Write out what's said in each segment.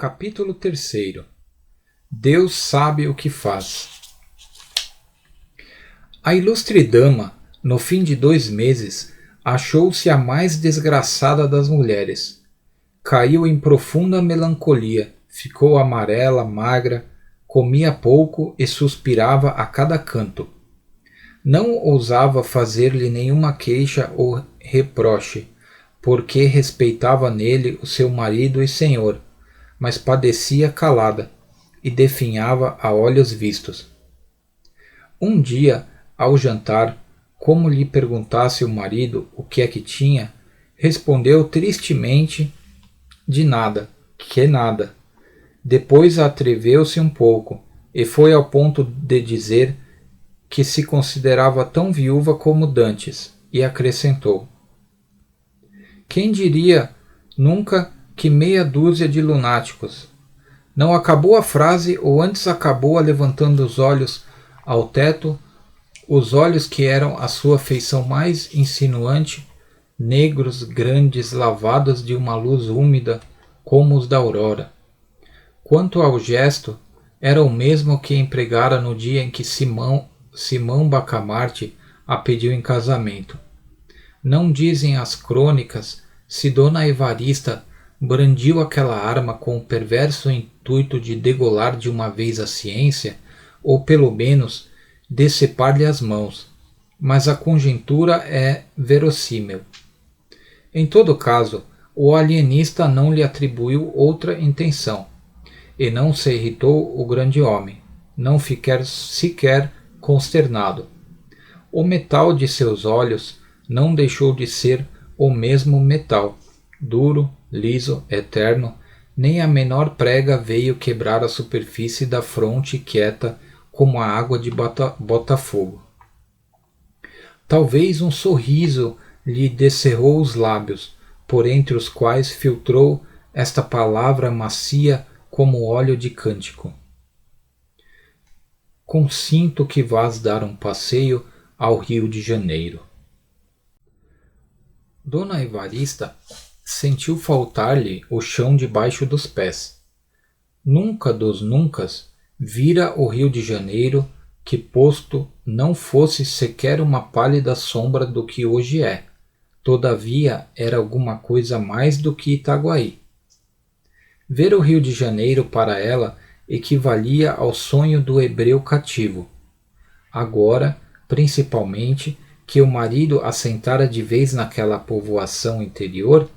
Capítulo 3. Deus sabe o que faz. A ilustre dama, no fim de 2 meses, achou-se a mais desgraçada das mulheres. Caiu em profunda melancolia, ficou amarela, magra, comia pouco e suspirava a cada canto. Não ousava fazer-lhe nenhuma queixa ou reproche, porque respeitava nele o seu marido e senhor, mas padecia calada e definhava a olhos vistos. Um dia, ao jantar, como lhe perguntasse o marido o que é que tinha, respondeu tristemente de nada, que nada. Depois atreveu-se um pouco e foi ao ponto de dizer que se considerava tão viúva como dantes, e acrescentou: quem diria nunca que meia dúzia de lunáticos. Não acabou a frase, ou antes acabou-a levantando os olhos ao teto, os olhos que eram a sua feição mais insinuante, negros, grandes, lavados de uma luz úmida, como os da aurora. Quanto ao gesto, era o mesmo que empregara no dia em que Simão Bacamarte a pediu em casamento. Não dizem as crônicas se Dona Evarista brandiu aquela arma com o perverso intuito de degolar de uma vez a ciência, ou pelo menos decepar-lhe as mãos, mas a conjectura é verossímil. Em todo caso, o alienista não lhe atribuiu outra intenção, e não se irritou o grande homem, não ficar sequer consternado. O metal de seus olhos não deixou de ser o mesmo metal, duro, liso, eterno, nem a menor prega veio quebrar a superfície da fronte quieta como a água de Botafogo. Talvez um sorriso lhe descerrou os lábios, por entre os quais filtrou esta palavra macia como óleo de cântico. Consinto que vás dar um passeio ao Rio de Janeiro. Dona Evarista sentiu faltar-lhe o chão debaixo dos pés. Nunca dos nuncas vira o Rio de Janeiro que, posto não fosse sequer uma pálida sombra do que hoje é, todavia era alguma coisa mais do que Itaguaí. Ver o Rio de Janeiro para ela equivalia ao sonho do hebreu cativo. Agora, principalmente, que o marido assentara de vez naquela povoação interior,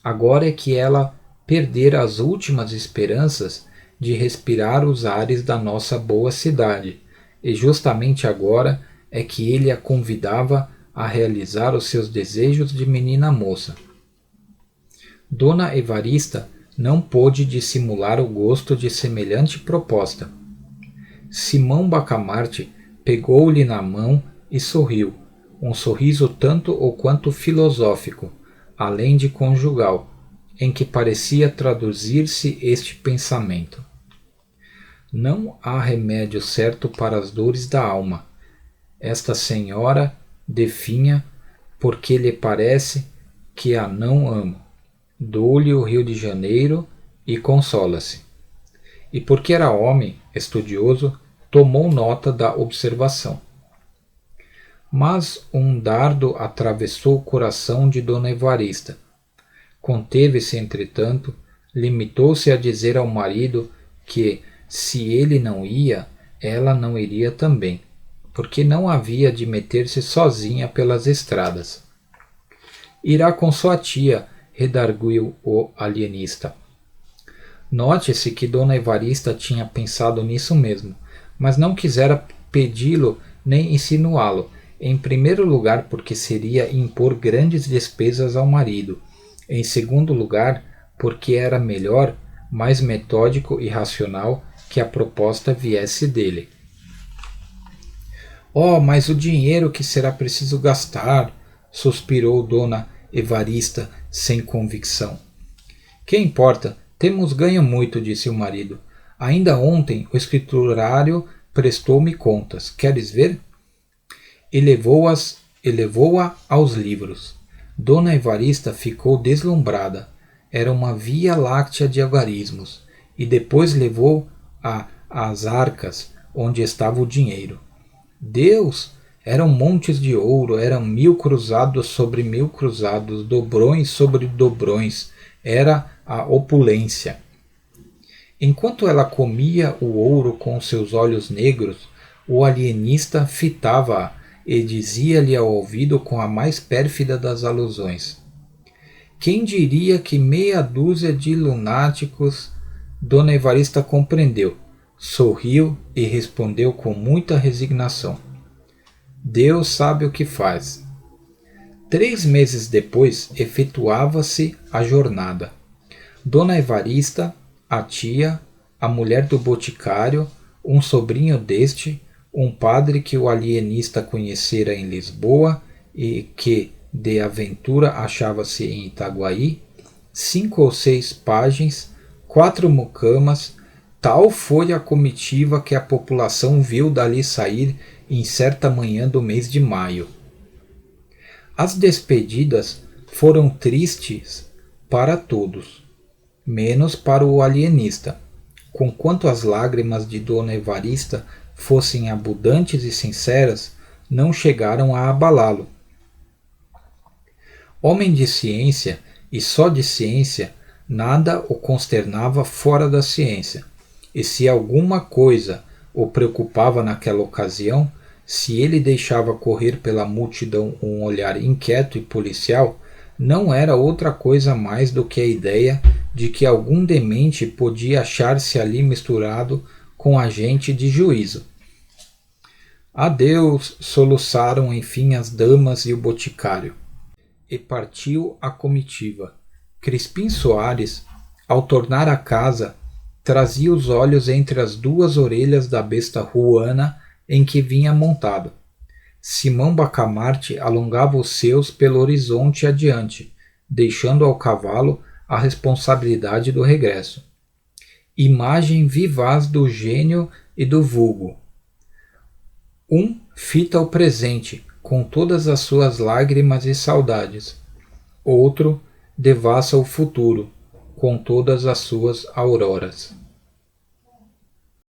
agora é que ela perdera as últimas esperanças de respirar os ares da nossa boa cidade, e justamente agora é que ele a convidava a realizar os seus desejos de menina moça. Dona Evarista não pôde dissimular o gosto de semelhante proposta. Simão Bacamarte pegou-lhe na mão e sorriu, um sorriso tanto ou quanto filosófico, além de conjugal, em que parecia traduzir-se este pensamento: não há remédio certo para as dores da alma. Esta senhora definha porque lhe parece que a não amo. Dou-lhe o Rio de Janeiro e consola-se. E porque era homem, estudioso, tomou nota da observação. Mas um dardo atravessou o coração de Dona Evarista. Conteve-se, entretanto, limitou-se a dizer ao marido que, se ele não ia, ela não iria também, porque não havia de meter-se sozinha pelas estradas. Irá com sua tia, redarguiu o alienista. Note-se que Dona Evarista tinha pensado nisso mesmo, mas não quisera pedi-lo nem insinuá-lo, em primeiro lugar porque seria impor grandes despesas ao marido, em segundo lugar porque era melhor, mais metódico e racional que a proposta viesse dele. Oh, mas o dinheiro que será preciso gastar, suspirou Dona Evarista sem convicção. Que importa? Temos ganho muito, disse o marido. Ainda ontem o escriturário prestou-me contas. Queres ver? Elevou-a aos livros. Dona Evarista ficou deslumbrada. Era uma via láctea de algarismos. e depois levou às arcas, onde estava o dinheiro. Deus! Eram montes de ouro, eram 1000 cruzados sobre 1000 cruzados, dobrões sobre dobrões. Era a opulência. Enquanto ela comia o ouro com seus olhos negros, o alienista fitava-a e dizia-lhe ao ouvido com a mais pérfida das alusões: quem diria que meia dúzia de lunáticos... Dona Evarista compreendeu, sorriu e respondeu com muita resignação: Deus sabe o que faz. 3 meses depois efetuava-se a jornada. Dona Evarista, a tia, a mulher do boticário, um sobrinho deste, um padre que o alienista conhecera em Lisboa e que de aventura achava-se em Itaguaí, 5 ou 6 pajens, 4 mucamas. Tal foi a comitiva que a população viu dali sair em certa manhã do mês de maio. As despedidas foram tristes para todos, menos para o alienista, conquanto as lágrimas de Dona Evarista fossem abundantes e sinceras, não chegaram a abalá-lo. Homem de ciência, e só de ciência, nada o consternava fora da ciência, e se alguma coisa o preocupava naquela ocasião, se ele deixava correr pela multidão um olhar inquieto e policial, não era outra coisa mais do que a ideia de que algum demente podia achar-se ali misturado com a gente de juízo. Adeus, soluçaram enfim as damas e o boticário. E partiu a comitiva. Crispim Soares, ao tornar à casa, trazia os olhos entre as 2 orelhas da besta ruana em que vinha montado. Simão Bacamarte alongava os seus pelo horizonte adiante, deixando ao cavalo a responsabilidade do regresso. Imagem vivaz do gênio e do vulgo. Um fita o presente, com todas as suas lágrimas e saudades. Outro devassa o futuro, com todas as suas auroras.